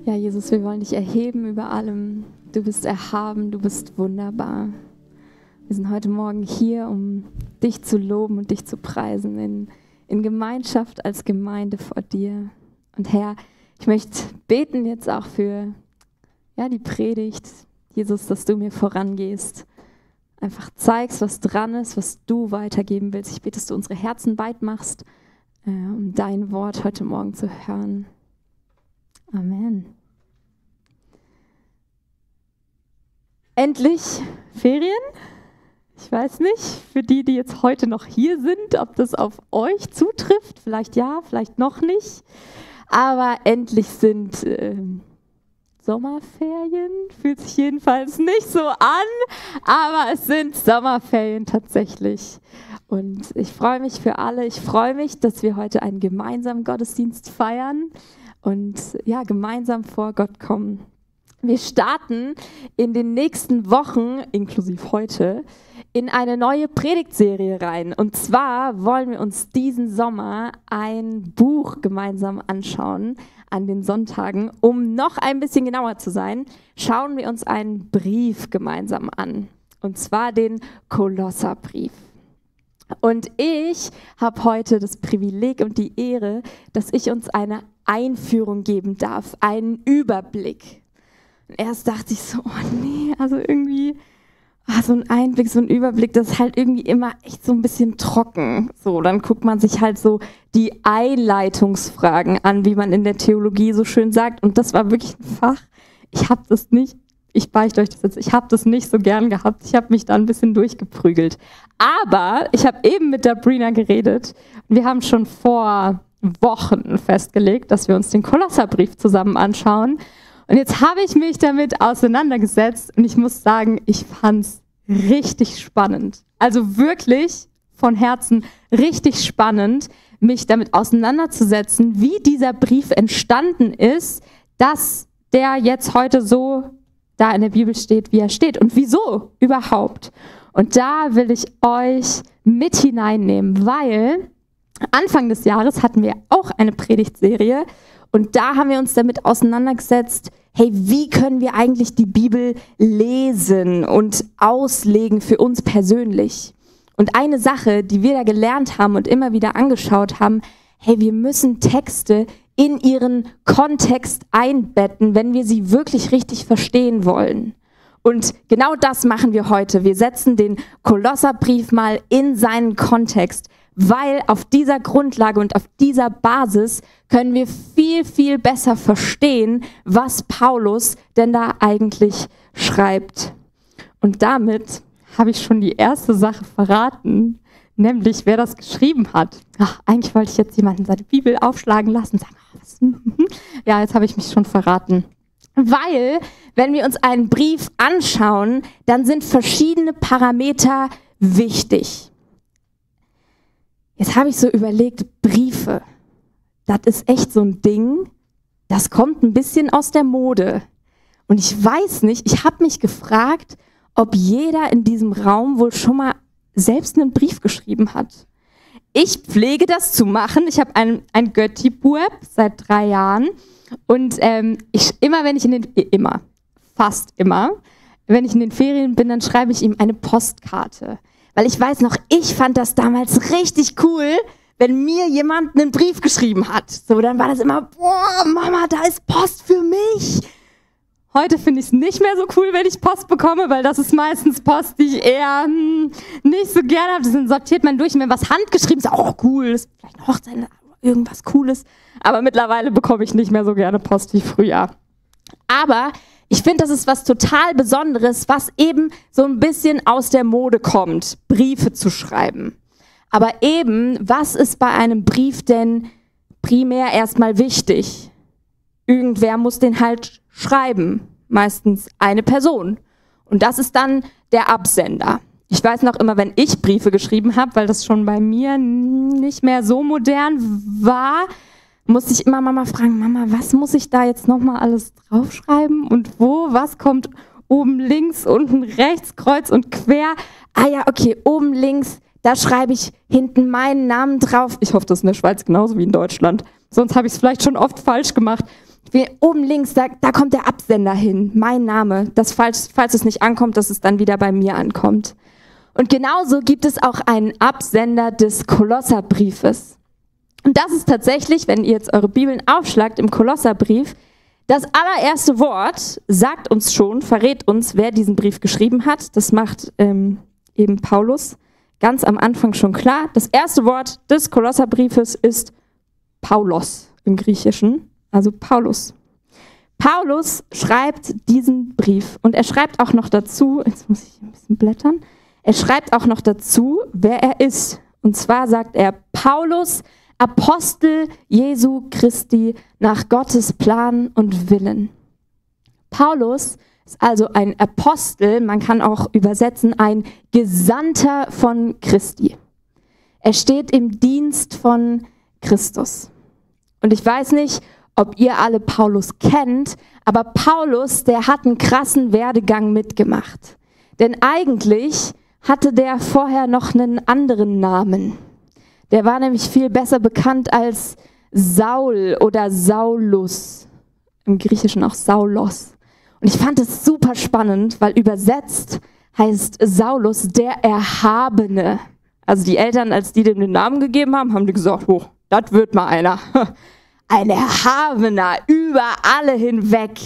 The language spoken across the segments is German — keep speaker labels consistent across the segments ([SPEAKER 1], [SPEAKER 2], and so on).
[SPEAKER 1] Ja, Jesus, wir wollen dich erheben über allem. Du bist erhaben, du bist wunderbar. Wir sind heute Morgen hier, um dich zu loben und dich zu preisen, in Gemeinschaft als Gemeinde vor dir. Und Herr, ich möchte beten jetzt auch für die Predigt, Jesus, dass du mir vorangehst. Einfach zeigst, was dran ist, was du weitergeben willst. Ich bete, dass du unsere Herzen weit machst, um dein Wort heute Morgen zu hören. Amen. Endlich Ferien. Ich weiß nicht, für die, die jetzt heute noch hier sind, ob das auf euch zutrifft. Vielleicht ja, vielleicht noch nicht. Aber endlich sind Sommerferien. Fühlt sich jedenfalls nicht so an, aber es sind Sommerferien tatsächlich. Und ich freue mich für alle. Ich freue mich, dass wir heute einen gemeinsamen Gottesdienst feiern und gemeinsam vor Gott kommen. Wir starten in den nächsten Wochen, inklusive heute, in eine neue Predigtserie rein. Und zwar wollen wir uns diesen Sommer ein Buch gemeinsam anschauen an den Sonntagen. Um noch ein bisschen genauer zu sein, schauen wir uns einen Brief gemeinsam an. Und zwar den Kolosserbrief. Und ich habe heute das Privileg und die Ehre, dass ich uns eine Einführung geben darf, einen Überblick. Und erst dachte ich so, oh nee, also irgendwie so ein Einblick, so ein Überblick, das ist halt irgendwie immer echt so ein bisschen trocken. So, dann guckt man sich halt so die Einleitungsfragen an, wie man in der Theologie so schön sagt. Und das war wirklich ein Fach. Ich habe das nicht so gern gehabt. Ich habe mich da ein bisschen durchgeprügelt. Aber ich habe eben mit der Brina geredet. Wir haben schon vor Wochen festgelegt, dass wir uns den Kolosserbrief zusammen anschauen. Und jetzt habe ich mich damit auseinandergesetzt und ich muss sagen, ich fand es richtig spannend. Also wirklich von Herzen richtig spannend, mich damit auseinanderzusetzen, wie dieser Brief entstanden ist, dass der jetzt heute so da in der Bibel steht, wie er steht und wieso überhaupt. Und da will ich euch mit hineinnehmen, weil Anfang des Jahres hatten wir auch eine Predigtserie und da haben wir uns damit auseinandergesetzt, hey, wie können wir eigentlich die Bibel lesen und auslegen für uns persönlich? Und eine Sache, die wir da gelernt haben und immer wieder angeschaut haben, hey, wir müssen Texte in ihren Kontext einbetten, wenn wir sie wirklich richtig verstehen wollen. Und genau das machen wir heute. Wir setzen den Kolosserbrief mal in seinen Kontext, weil auf dieser Grundlage und auf dieser Basis können wir viel, viel besser verstehen, was Paulus denn da eigentlich schreibt. Und damit habe ich schon die erste Sache verraten, nämlich wer das geschrieben hat. Eigentlich wollte ich jetzt jemanden seine Bibel aufschlagen lassen und sagen, was? Ja, jetzt habe ich mich schon verraten. Weil, wenn wir uns einen Brief anschauen, dann sind verschiedene Parameter wichtig. Jetzt habe ich so überlegt, Briefe, das ist echt so ein Ding, das kommt ein bisschen aus der Mode. Und ich weiß nicht, ich habe mich gefragt, ob jeder in diesem Raum wohl schon mal selbst einen Brief geschrieben hat. Ich pflege das zu machen. Ich habe ein Götti-Bub seit 3 Jahren und fast immer, wenn ich in den Ferien bin, dann schreibe ich ihm eine Postkarte. Weil ich weiß noch, ich fand das damals richtig cool, wenn mir jemand einen Brief geschrieben hat. So, dann war das immer, boah, Mama, da ist Post für mich. Heute finde ich es nicht mehr so cool, wenn ich Post bekomme, weil das ist meistens Post, die ich eher nicht so gerne habe. Dann sortiert man durch und wenn was handgeschrieben ist, auch cool, ist vielleicht eine Hochzeit, irgendwas Cooles. Aber mittlerweile bekomme ich nicht mehr so gerne Post wie früher. Aber ich finde, das ist was total Besonderes, was eben so ein bisschen aus der Mode kommt, Briefe zu schreiben. Aber eben, was ist bei einem Brief denn primär erstmal wichtig? Irgendwer muss den halt schreiben, meistens eine Person. Und das ist dann der Absender. Ich weiß noch immer, wenn ich Briefe geschrieben habe, weil das schon bei mir nicht mehr so modern war, musste ich immer Mama fragen, Mama, was muss ich da jetzt nochmal alles draufschreiben und wo, was kommt oben links, unten rechts, kreuz und quer. Ah ja, okay, oben links, da schreibe ich hinten meinen Namen drauf. Ich hoffe, das ist in der Schweiz genauso wie in Deutschland. Sonst habe ich es vielleicht schon oft falsch gemacht. Oben links, da kommt der Absender hin, mein Name, dass falls es nicht ankommt, dass es dann wieder bei mir ankommt. Und genauso gibt es auch einen Absender des Kolosserbriefes. Und das ist tatsächlich, wenn ihr jetzt eure Bibeln aufschlagt im Kolosserbrief, das allererste Wort sagt uns schon, verrät uns, wer diesen Brief geschrieben hat. Das macht eben Paulus ganz am Anfang schon klar. Das erste Wort des Kolosserbriefes ist Paulos im Griechischen, also Paulus. Paulus schreibt diesen Brief und er schreibt auch noch dazu, jetzt muss ich ein bisschen blättern, er schreibt auch noch dazu, wer er ist. Und zwar sagt er, Paulus, Apostel Jesu Christi nach Gottes Plan und Willen. Paulus ist also ein Apostel, man kann auch übersetzen, ein Gesandter von Christi. Er steht im Dienst von Christus. Und ich weiß nicht, ob ihr alle Paulus kennt, aber Paulus, der hat einen krassen Werdegang mitgemacht. Denn eigentlich hatte der vorher noch einen anderen Namen. Der war nämlich viel besser bekannt als Saul oder Saulus, im Griechischen auch Saulos. Und ich fand es super spannend, weil übersetzt heißt Saulus der Erhabene. Also die Eltern, als die dem den Namen gegeben haben, haben die gesagt, oh, das wird mal einer. Ein Erhabener, über alle hinweg.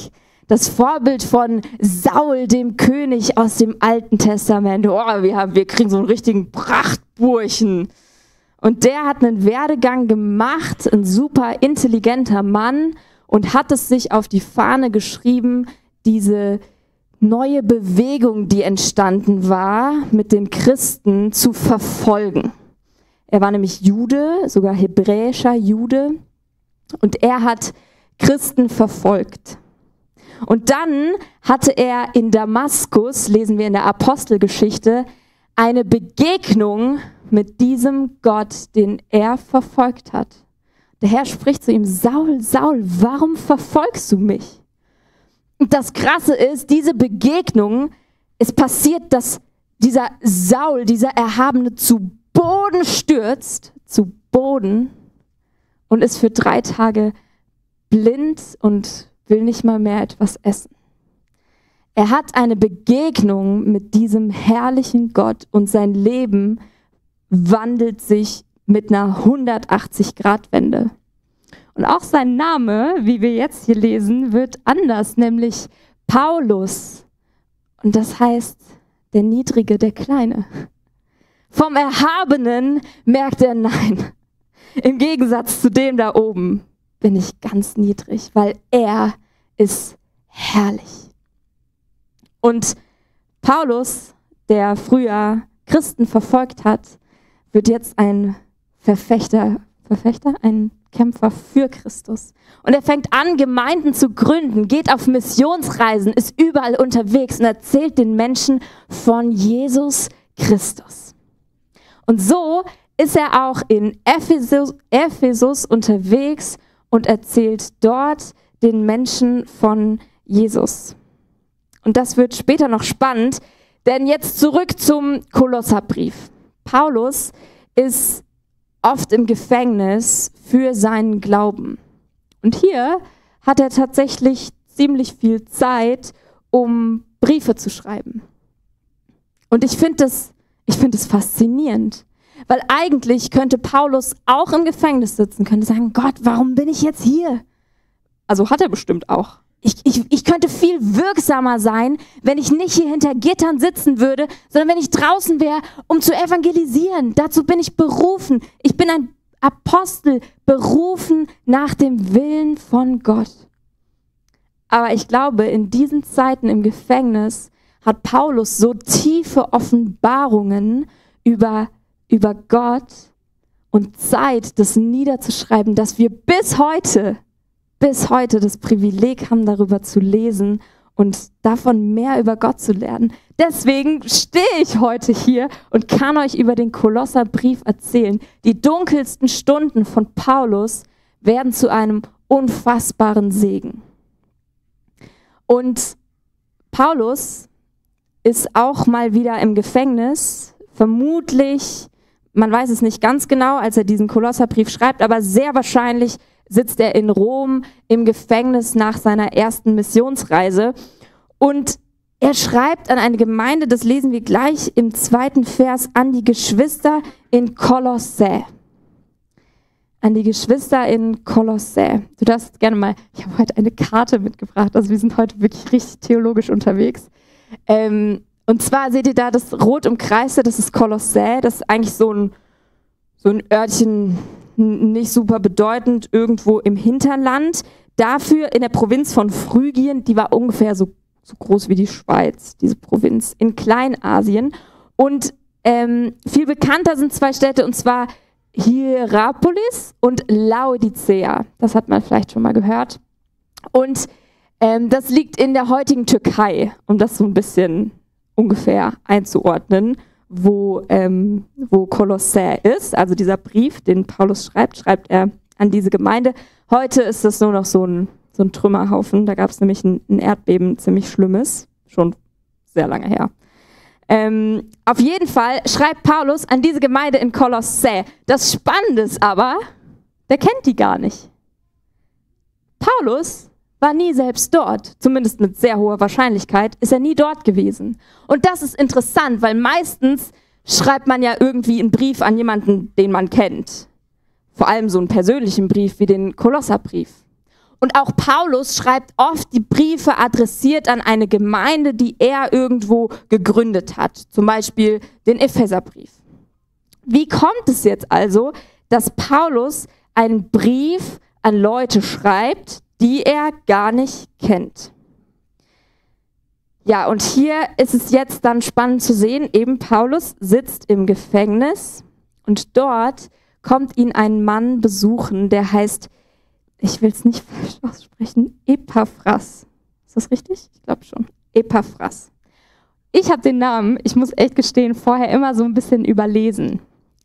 [SPEAKER 1] Das Vorbild von Saul, dem König aus dem Alten Testament. Oh, wir kriegen so einen richtigen Prachtburchen. Und der hat einen Werdegang gemacht, ein super intelligenter Mann und hat es sich auf die Fahne geschrieben, diese neue Bewegung, die entstanden war, mit den Christen zu verfolgen. Er war nämlich Jude, sogar hebräischer Jude, und er hat Christen verfolgt. Und dann hatte er in Damaskus, lesen wir in der Apostelgeschichte, eine Begegnung mit diesem Gott, den er verfolgt hat. Der Herr spricht zu ihm, Saul, Saul, warum verfolgst du mich? Und das Krasse ist, diese Begegnung, es passiert, dass dieser Saul, dieser Erhabene, zu Boden stürzt, zu Boden, und ist für 3 Tage blind und will nicht mal mehr etwas essen. Er hat eine Begegnung mit diesem herrlichen Gott und sein Leben wandelt sich mit einer 180-Grad-Wende. Und auch sein Name, wie wir jetzt hier lesen, wird anders, nämlich Paulus. Und das heißt, der Niedrige, der Kleine. Vom Erhabenen merkt er, nein, im Gegensatz zu dem da oben bin ich ganz niedrig, weil er ist herrlich. Und Paulus, der früher Christen verfolgt hat, wird jetzt ein ein Kämpfer für Christus. Und er fängt an, Gemeinden zu gründen, geht auf Missionsreisen, ist überall unterwegs und erzählt den Menschen von Jesus Christus. Und so ist er auch in Ephesus unterwegs und erzählt dort den Menschen von Jesus. Und das wird später noch spannend, denn jetzt zurück zum Kolosserbrief. Paulus ist oft im Gefängnis für seinen Glauben. Und hier hat er tatsächlich ziemlich viel Zeit, um Briefe zu schreiben. Und ich finde das faszinierend, weil eigentlich könnte Paulus auch im Gefängnis sitzen, könnte sagen, Gott, warum bin ich jetzt hier? Also hat er bestimmt auch. Ich könnte viel wirksamer sein, wenn ich nicht hier hinter Gittern sitzen würde, sondern wenn ich draußen wäre, um zu evangelisieren. Dazu bin ich berufen. Ich bin ein Apostel, berufen nach dem Willen von Gott. Aber ich glaube, in diesen Zeiten im Gefängnis hat Paulus so tiefe Offenbarungen über Gott und Zeit, das niederzuschreiben, dass wir bis heute das Privileg haben, darüber zu lesen und davon mehr über Gott zu lernen. Deswegen stehe ich heute hier und kann euch über den Kolosserbrief erzählen. Die dunkelsten Stunden von Paulus werden zu einem unfassbaren Segen. Und Paulus ist auch mal wieder im Gefängnis, vermutlich, man weiß es nicht ganz genau, als er diesen Kolosserbrief schreibt, aber sehr wahrscheinlich sitzt er in Rom im Gefängnis nach seiner ersten Missionsreise. Und er schreibt an eine Gemeinde, das lesen wir gleich im 2. Vers, an die Geschwister in Kolossä. An die Geschwister in Kolossä. Du darfst gerne mal, ich habe heute eine Karte mitgebracht, also wir sind heute wirklich richtig theologisch unterwegs. Und zwar seht ihr da das rot umkreiste, das ist Kolossä, das ist eigentlich so ein Örtchen, nicht super bedeutend, irgendwo im Hinterland. Dafür in der Provinz von Phrygien, die war ungefähr so groß wie die Schweiz, diese Provinz, in Kleinasien. Und viel bekannter sind 2 Städte, und zwar Hierapolis und Laodicea. Das hat man vielleicht schon mal gehört. Und das liegt in der heutigen Türkei, um das so ein bisschen ungefähr einzuordnen, wo Kolossä ist. Also dieser Brief, den Paulus schreibt er an diese Gemeinde. Heute ist das nur noch so ein Trümmerhaufen. Da gab es nämlich ein Erdbeben, ziemlich schlimmes, schon sehr lange her. Auf jeden Fall schreibt Paulus an diese Gemeinde in Kolossä. Das Spannende ist aber, der kennt die gar nicht. Paulus war nie selbst dort, zumindest mit sehr hoher Wahrscheinlichkeit, ist er nie dort gewesen. Und das ist interessant, weil meistens schreibt man ja irgendwie einen Brief an jemanden, den man kennt. Vor allem so einen persönlichen Brief wie den Kolosserbrief. Und auch Paulus schreibt oft die Briefe adressiert an eine Gemeinde, die er irgendwo gegründet hat. Zum Beispiel den Epheserbrief. Wie kommt es jetzt also, dass Paulus einen Brief an Leute schreibt, die er gar nicht kennt? Ja, und hier ist es jetzt dann spannend zu sehen, eben Paulus sitzt im Gefängnis und dort kommt ihn ein Mann besuchen, der heißt, ich will es nicht falsch aussprechen, Epaphras. Ist das richtig? Ich glaube schon. Epaphras. Ich habe den Namen, ich muss echt gestehen, vorher immer so ein bisschen überlesen.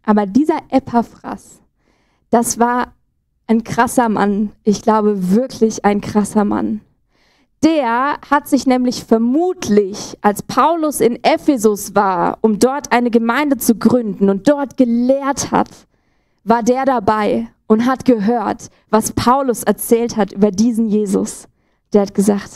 [SPEAKER 1] Aber dieser Epaphras, das war ein krasser Mann. Ich glaube wirklich ein krasser Mann. Der hat sich nämlich vermutlich, als Paulus in Ephesus war, um dort eine Gemeinde zu gründen und dort gelehrt hat, war der dabei und hat gehört, was Paulus erzählt hat über diesen Jesus. Der hat gesagt,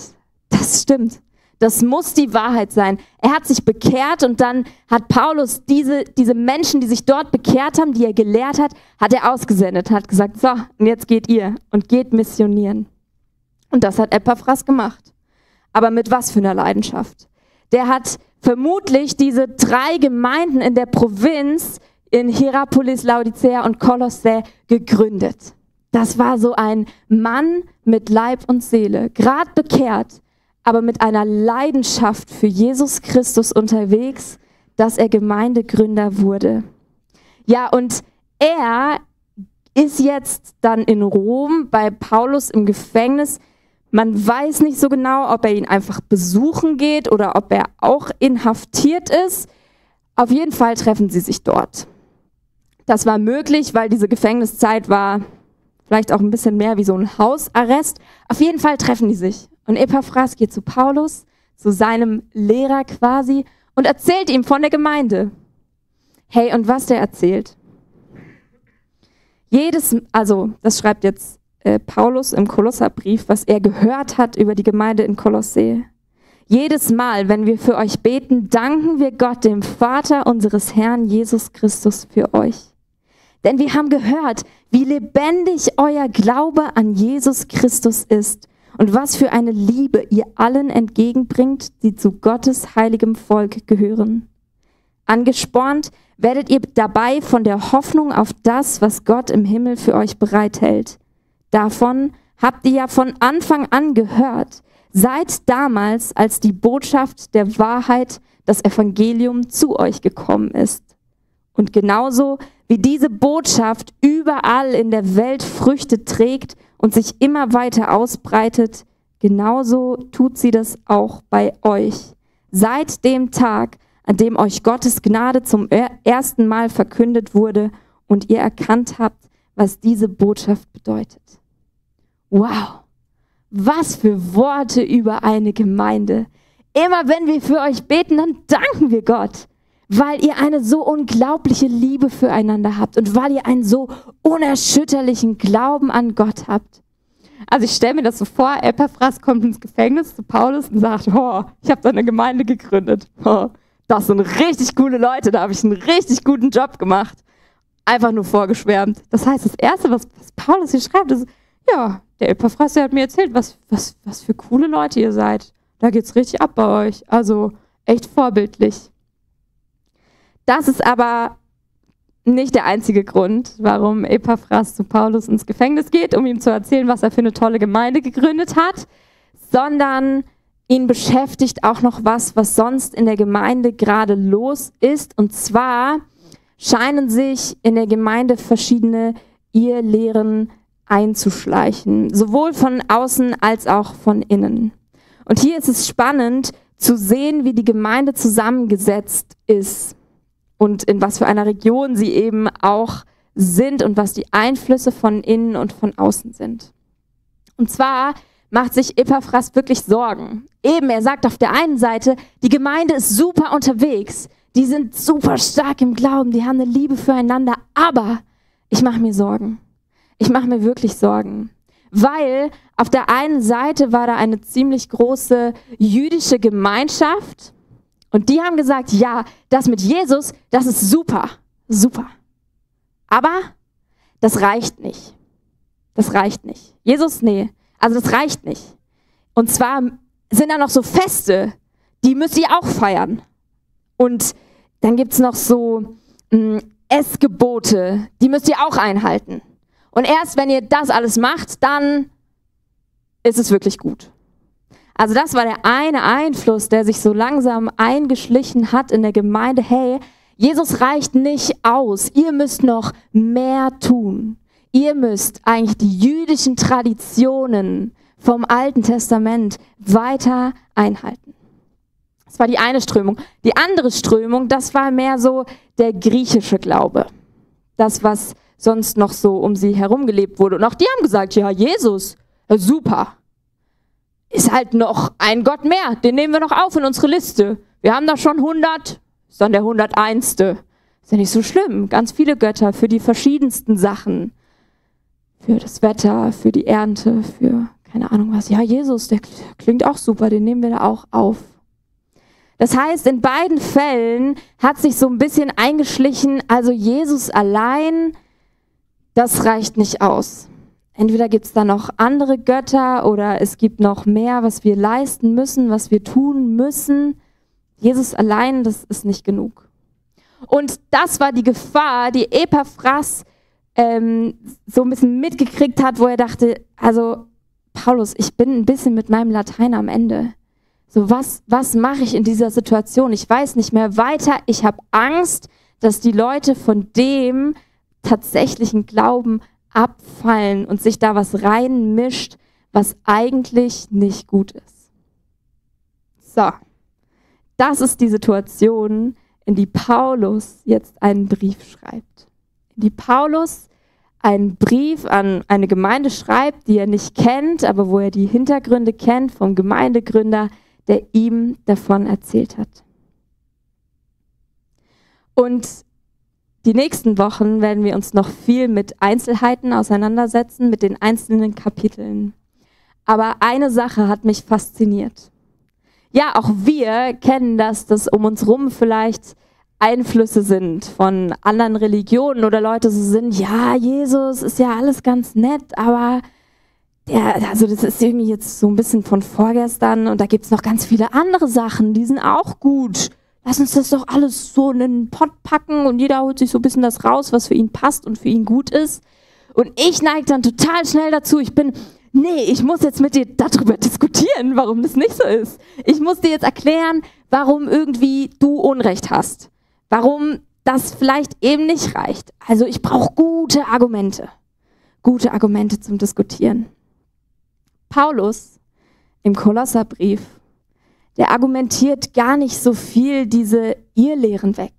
[SPEAKER 1] das stimmt, das muss die Wahrheit sein. Er hat sich bekehrt und dann hat Paulus diese Menschen, die sich dort bekehrt haben, die er gelehrt hat, hat er ausgesendet, hat gesagt, so, und jetzt geht ihr und geht missionieren. Und das hat Epaphras gemacht. Aber mit was für einer Leidenschaft. Der hat vermutlich diese 3 Gemeinden in der Provinz in Hierapolis, Laodicea und Kolossä gegründet. Das war so ein Mann mit Leib und Seele, gerade bekehrt, aber mit einer Leidenschaft für Jesus Christus unterwegs, dass er Gemeindegründer wurde. Ja, und er ist jetzt dann in Rom bei Paulus im Gefängnis. Man weiß nicht so genau, ob er ihn einfach besuchen geht oder ob er auch inhaftiert ist. Auf jeden Fall treffen sie sich dort. Das war möglich, weil diese Gefängniszeit war vielleicht auch ein bisschen mehr wie so ein Hausarrest. Auf jeden Fall treffen die sich. Und Epaphras geht zu Paulus, zu seinem Lehrer quasi, und erzählt ihm von der Gemeinde. Hey, und was der erzählt? Das schreibt jetzt Paulus im Kolosserbrief, was er gehört hat über die Gemeinde in Kolossä. Jedes Mal, wenn wir für euch beten, danken wir Gott, dem Vater unseres Herrn Jesus Christus, für euch. Denn wir haben gehört, wie lebendig euer Glaube an Jesus Christus ist und was für eine Liebe ihr allen entgegenbringt, die zu Gottes heiligem Volk gehören. Angespornt werdet ihr dabei von der Hoffnung auf das, was Gott im Himmel für euch bereithält. Davon habt ihr ja von Anfang an gehört, seit damals, als die Botschaft der Wahrheit, das Evangelium, zu euch gekommen ist. Und genauso wie diese Botschaft überall in der Welt Früchte trägt und sich immer weiter ausbreitet, genauso tut sie das auch bei euch. Seit dem Tag, an dem euch Gottes Gnade zum ersten Mal verkündet wurde und ihr erkannt habt, was diese Botschaft bedeutet. Wow, was für Worte über eine Gemeinde. Immer wenn wir für euch beten, dann danken wir Gott. weil ihr eine so unglaubliche Liebe füreinander habt und weil ihr einen so unerschütterlichen Glauben an Gott habt. Also ich stelle mir das so vor, Epaphras kommt ins Gefängnis zu Paulus und sagt, oh, ich habe da eine Gemeinde gegründet. Oh, das sind richtig coole Leute, da habe ich einen richtig guten Job gemacht. Einfach nur vorgeschwärmt. Das heißt, das Erste, was Paulus hier schreibt, ist, ja, der Epaphras, der hat mir erzählt, was für coole Leute ihr seid. Da geht's richtig ab bei euch. Also echt vorbildlich. Das ist aber nicht der einzige Grund, warum Epaphras zu Paulus ins Gefängnis geht, um ihm zu erzählen, was er für eine tolle Gemeinde gegründet hat, sondern ihn beschäftigt auch noch was sonst in der Gemeinde gerade los ist. Und zwar scheinen sich in der Gemeinde verschiedene Irrlehren einzuschleichen, sowohl von außen als auch von innen. Und hier ist es spannend zu sehen, wie die Gemeinde zusammengesetzt ist und in was für einer Region sie eben auch sind und was die Einflüsse von innen und von außen sind. Und zwar macht sich Epaphras wirklich Sorgen. Eben, er sagt auf der einen Seite, die Gemeinde ist super unterwegs, die sind super stark im Glauben, die haben eine Liebe füreinander, aber ich mache mir Sorgen. Ich mache mir wirklich Sorgen, weil auf der einen Seite war da eine ziemlich große jüdische Gemeinschaft und die haben gesagt, ja, das mit Jesus, das ist super, super. Aber das reicht nicht. Das reicht nicht. Jesus, nee, also das reicht nicht. Und zwar sind da noch so Feste, die müsst ihr auch feiern. Und dann gibt es noch so Essgebote, die müsst ihr auch einhalten. Und erst wenn ihr das alles macht, dann ist es wirklich gut. Also das war der eine Einfluss, der sich so langsam eingeschlichen hat in der Gemeinde. Hey, Jesus reicht nicht aus. Ihr müsst noch mehr tun. Ihr müsst eigentlich die jüdischen Traditionen vom Alten Testament weiter einhalten. Das war die eine Strömung. Die andere Strömung, das war mehr so der griechische Glaube. Das, was sonst noch so um sie herum gelebt wurde. Und auch die haben gesagt, ja, Jesus, super. Ist halt noch ein Gott mehr. Den nehmen wir noch auf in unsere Liste. Wir haben da schon 100, ist dann der 101. Ist ja nicht so schlimm. Ganz viele Götter für die verschiedensten Sachen. Für das Wetter, für die Ernte, für keine Ahnung was. Ja, Jesus, der klingt auch super, den nehmen wir da auch auf. Das heißt, in beiden Fällen hat sich so ein bisschen eingeschlichen, also Jesus allein, das reicht nicht aus. Entweder gibt es da noch andere Götter oder es gibt noch mehr, was wir leisten müssen, was wir tun müssen. Jesus allein, das ist nicht genug. Und das war die Gefahr, die Epaphras so ein bisschen mitgekriegt hat, wo er dachte, also Paulus, ich bin ein bisschen mit meinem Latein am Ende. So, was mache ich in dieser Situation? Ich weiß nicht mehr weiter. Ich habe Angst, dass die Leute von dem tatsächlichen Glauben abfallen und sich da was reinmischt, was eigentlich nicht gut ist. So, das ist die Situation, in die Paulus jetzt einen Brief schreibt. In die Paulus einen Brief an eine Gemeinde schreibt, die er nicht kennt, aber wo er die Hintergründe kennt vom Gemeindegründer, der ihm davon erzählt hat. Und die nächsten Wochen werden wir uns noch viel mit Einzelheiten auseinandersetzen, mit den einzelnen Kapiteln. Aber eine Sache hat mich fasziniert. Ja, auch wir kennen das, dass um uns rum vielleicht Einflüsse sind von anderen Religionen oder Leute so sind, ja, Jesus ist ja alles ganz nett, aber also das ist irgendwie jetzt so ein bisschen von vorgestern und da gibt es noch ganz viele andere Sachen, die sind auch gut. Lass uns das doch alles so in einen Pott packen und jeder holt sich so ein bisschen das raus, was für ihn passt und für ihn gut ist. Und ich neige dann total schnell dazu, ich muss jetzt mit dir darüber diskutieren, warum das nicht so ist. Ich muss dir jetzt erklären, warum irgendwie du Unrecht hast. Warum das vielleicht eben nicht reicht. Also ich brauche gute Argumente. Gute Argumente zum Diskutieren. Paulus im Kolosserbrief, der argumentiert gar nicht so viel diese Irrlehren weg.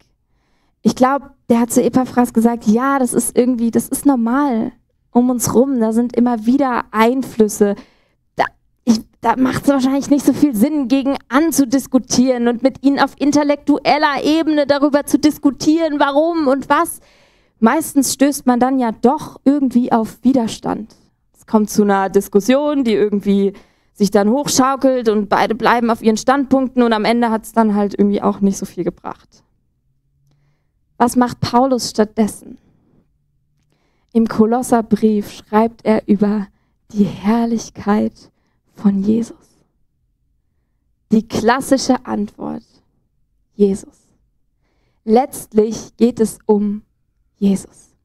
[SPEAKER 1] Ich glaube, der hat zu Epaphras gesagt, ja, das ist normal um uns rum, da sind immer wieder Einflüsse. da macht es wahrscheinlich nicht so viel Sinn, gegen anzudiskutieren und mit ihnen auf intellektueller Ebene darüber zu diskutieren, warum und was. Meistens stößt man dann ja doch irgendwie auf Widerstand. Es kommt zu einer Diskussion, die irgendwie sich dann hochschaukelt und beide bleiben auf ihren Standpunkten und am Ende hat es dann halt irgendwie auch nicht so viel gebracht. Was macht Paulus stattdessen? Im Kolosserbrief schreibt er über die Herrlichkeit von Jesus. Die klassische Antwort: Jesus. Letztlich geht es um Jesus.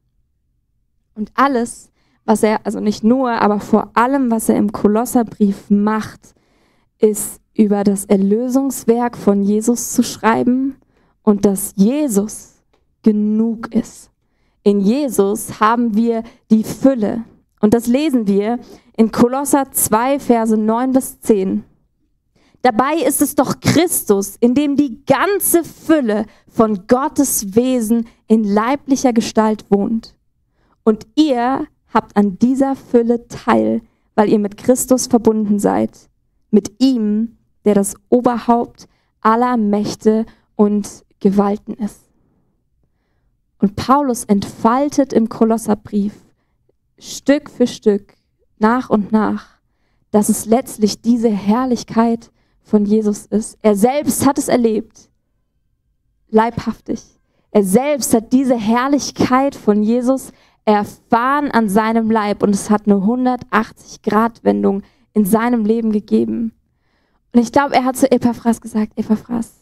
[SPEAKER 1] Und alles, was er, also nicht nur, aber vor allem, was er im Kolosserbrief macht, ist über das Erlösungswerk von Jesus zu schreiben und dass Jesus genug ist. In Jesus haben wir die Fülle. Und das lesen wir in Kolosser 2, Verse 9 bis 10. Dabei ist es doch Christus, in dem die ganze Fülle von Gottes Wesen in leiblicher Gestalt wohnt. Und ihr habt an dieser Fülle teil, weil ihr mit Christus verbunden seid. Mit ihm, der das Oberhaupt aller Mächte und Gewalten ist. Und Paulus entfaltet im Kolosserbrief Stück für Stück, nach und nach, dass es letztlich diese Herrlichkeit von Jesus ist. Er selbst hat es erlebt, leibhaftig. Er selbst hat diese Herrlichkeit von Jesus erfahren an seinem Leib und es hat eine 180-Grad-Wendung in seinem Leben gegeben. Und ich glaube, er hat zu Epaphras gesagt: Epaphras,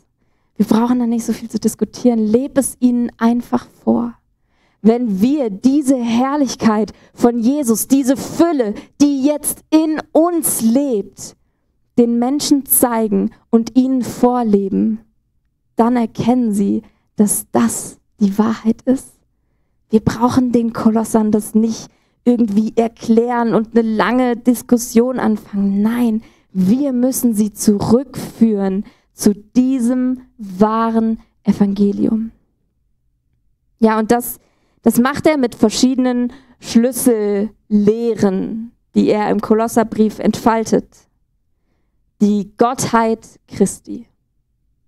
[SPEAKER 1] wir brauchen da nicht so viel zu diskutieren, leb es ihnen einfach vor. Wenn wir diese Herrlichkeit von Jesus, diese Fülle, die jetzt in uns lebt, den Menschen zeigen und ihnen vorleben, dann erkennen sie, dass das die Wahrheit ist. Wir brauchen den Kolossern das nicht irgendwie erklären und eine lange Diskussion anfangen. Nein, wir müssen sie zurückführen zu diesem wahren Evangelium. Ja, und das macht er mit verschiedenen Schlüssellehren, die er im Kolosserbrief entfaltet. Die Gottheit Christi.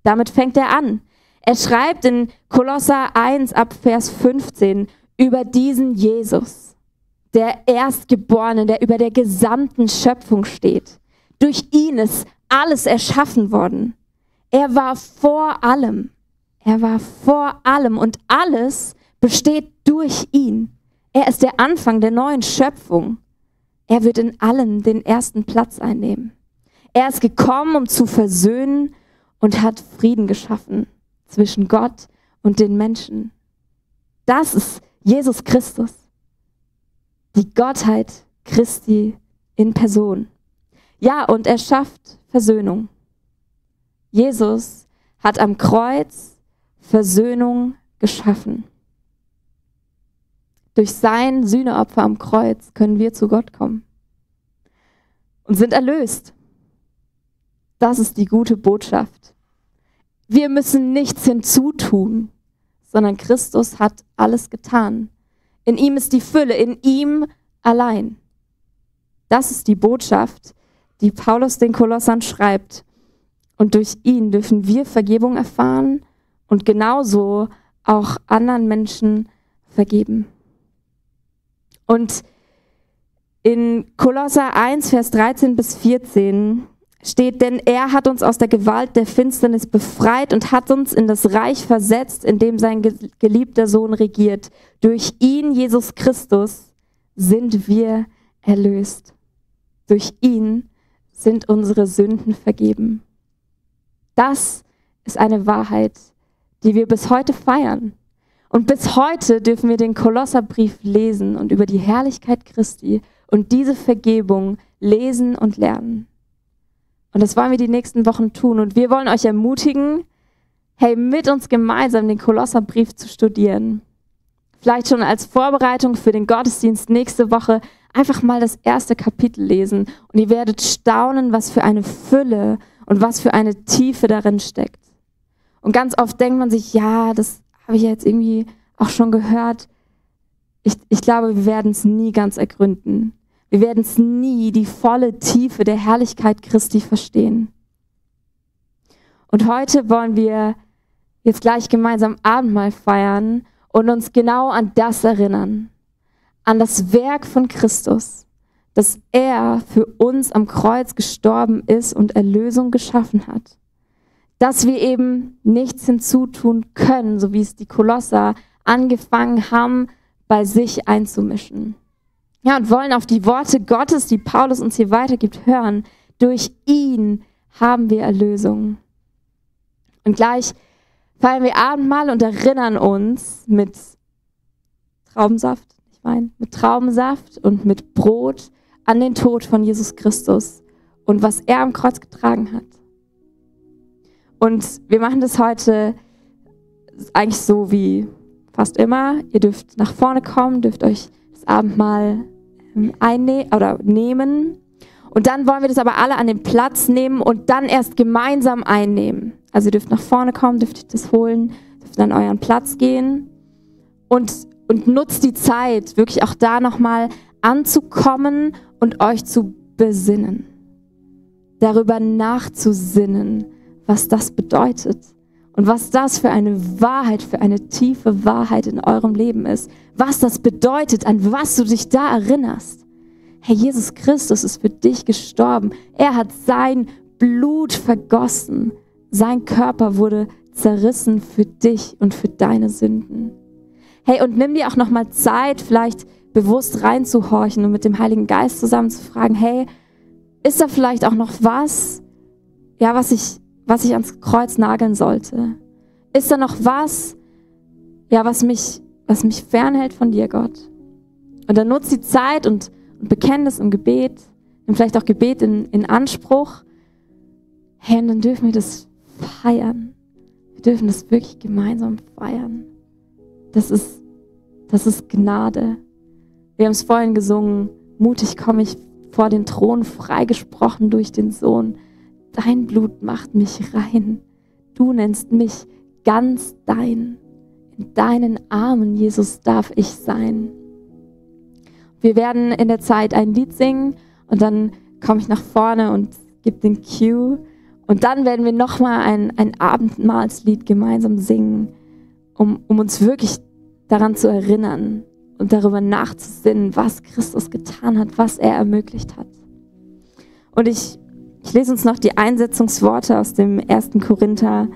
[SPEAKER 1] Damit fängt er an. Er schreibt in Kolosser 1 ab Vers 15 über diesen Jesus, der Erstgeborene, der über der gesamten Schöpfung steht. Durch ihn ist alles erschaffen worden. Er war vor allem. Er war vor allem und alles besteht durch ihn. Er ist der Anfang der neuen Schöpfung. Er wird in allem den ersten Platz einnehmen. Er ist gekommen, um zu versöhnen und hat Frieden geschaffen zwischen Gott und den Menschen. Das ist Jesus Christus, die Gottheit Christi in Person. Ja, und er schafft Versöhnung. Jesus hat am Kreuz Versöhnung geschaffen. Durch sein Sühneopfer am Kreuz können wir zu Gott kommen und sind erlöst. Das ist die gute Botschaft. Wir müssen nichts hinzutun, sondern Christus hat alles getan. In ihm ist die Fülle, in ihm allein. Das ist die Botschaft, die Paulus den Kolossern schreibt. Und durch ihn dürfen wir Vergebung erfahren und genauso auch anderen Menschen vergeben. Und in Kolosser 1, Vers 13 bis 14 steht: Denn er hat uns aus der Gewalt der Finsternis befreit und hat uns in das Reich versetzt, in dem sein geliebter Sohn regiert. Durch ihn, Jesus Christus, sind wir erlöst. Durch ihn sind unsere Sünden vergeben. Das ist eine Wahrheit, die wir bis heute feiern. Und bis heute dürfen wir den Kolosserbrief lesen und über die Herrlichkeit Christi und diese Vergebung lesen und lernen. Und das wollen wir die nächsten Wochen tun. Und wir wollen euch ermutigen, hey, mit uns gemeinsam den Kolosserbrief zu studieren. Vielleicht schon als Vorbereitung für den Gottesdienst nächste Woche einfach mal das erste Kapitel lesen. Und ihr werdet staunen, was für eine Fülle und was für eine Tiefe darin steckt. Und ganz oft denkt man sich, ja, das habe ich jetzt irgendwie auch schon gehört. Ich glaube, wir werden es nie ganz ergründen. Wir werden es nie, die volle Tiefe der Herrlichkeit Christi verstehen. Und heute wollen wir jetzt gleich gemeinsam Abendmahl feiern und uns genau an das erinnern, an das Werk von Christus, dass er für uns am Kreuz gestorben ist und Erlösung geschaffen hat. Dass wir eben nichts hinzutun können, so wie es die Kolosser angefangen haben, bei sich einzumischen. Ja, und wollen auf die Worte Gottes, die Paulus uns hier weitergibt, hören. Durch ihn haben wir Erlösung. Und gleich feiern wir Abendmahl und erinnern uns mit Traubensaft, mit Traubensaft und mit Brot an den Tod von Jesus Christus und was er am Kreuz getragen hat. Und wir machen das heute eigentlich so wie fast immer. Ihr dürft nach vorne kommen, dürft euch das Abendmahl nehmen. Und dann wollen wir das aber alle an den Platz nehmen und dann erst gemeinsam einnehmen. Also ihr dürft nach vorne kommen, dürft das holen, dürft an euren Platz gehen und nutzt die Zeit, wirklich auch da nochmal anzukommen und euch zu besinnen. Darüber nachzusinnen, was das bedeutet und was das für eine Wahrheit, für eine tiefe Wahrheit in eurem Leben ist. Was das bedeutet, an was du dich da erinnerst. Herr Jesus Christus ist für dich gestorben. Er hat sein Blut vergossen. Sein Körper wurde zerrissen für dich und für deine Sünden. Hey, und nimm dir auch nochmal Zeit, vielleicht bewusst reinzuhorchen und mit dem Heiligen Geist zusammen zu fragen, hey, ist da vielleicht auch noch was, ja, was ich ans Kreuz nageln sollte? Ist da noch was, ja, was mich fernhält von dir, Gott? Und dann nutzt die Zeit und bekenn das im Gebet, nimm vielleicht auch Gebet in Anspruch. Hey, und dann dürfen wir das feiern. Wir dürfen das wirklich gemeinsam feiern. Das ist Gnade. Wir haben es vorhin gesungen, mutig komme ich vor den Thron, freigesprochen durch den Sohn. Dein Blut macht mich rein. Du nennst mich ganz dein. In deinen Armen, Jesus, darf ich sein. Wir werden in der Zeit ein Lied singen und dann komme ich nach vorne und gebe den Cue. Und dann werden wir nochmal ein Abendmahlslied gemeinsam singen, um uns wirklich daran zu erinnern und darüber nachzusinnen, was Christus getan hat, was er ermöglicht hat. Und ich lese uns noch die Einsetzungsworte aus dem 1. Korinther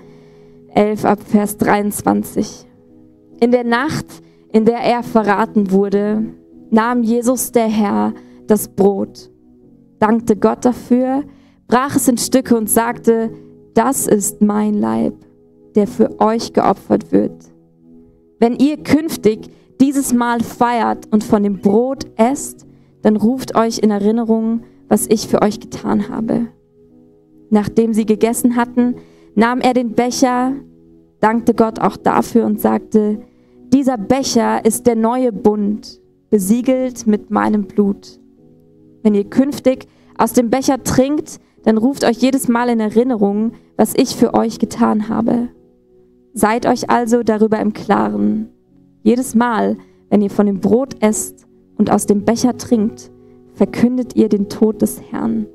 [SPEAKER 1] 11 ab Vers 23. In der Nacht, in der er verraten wurde, nahm Jesus der Herr das Brot, dankte Gott dafür, brach es in Stücke und sagte, das ist mein Leib, der für euch geopfert wird. Wenn ihr künftig dieses Mahl feiert und von dem Brot esst, dann ruft euch in Erinnerung, was ich für euch getan habe. Nachdem sie gegessen hatten, nahm er den Becher, dankte Gott auch dafür und sagte, dieser Becher ist der neue Bund, besiegelt mit meinem Blut. Wenn ihr künftig aus dem Becher trinkt, dann ruft euch jedes Mal in Erinnerung, was ich für euch getan habe. Seid euch also darüber im Klaren. Jedes Mal, wenn ihr von dem Brot esst und aus dem Becher trinkt, verkündet ihr den Tod des Herrn,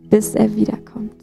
[SPEAKER 1] bis er wiederkommt.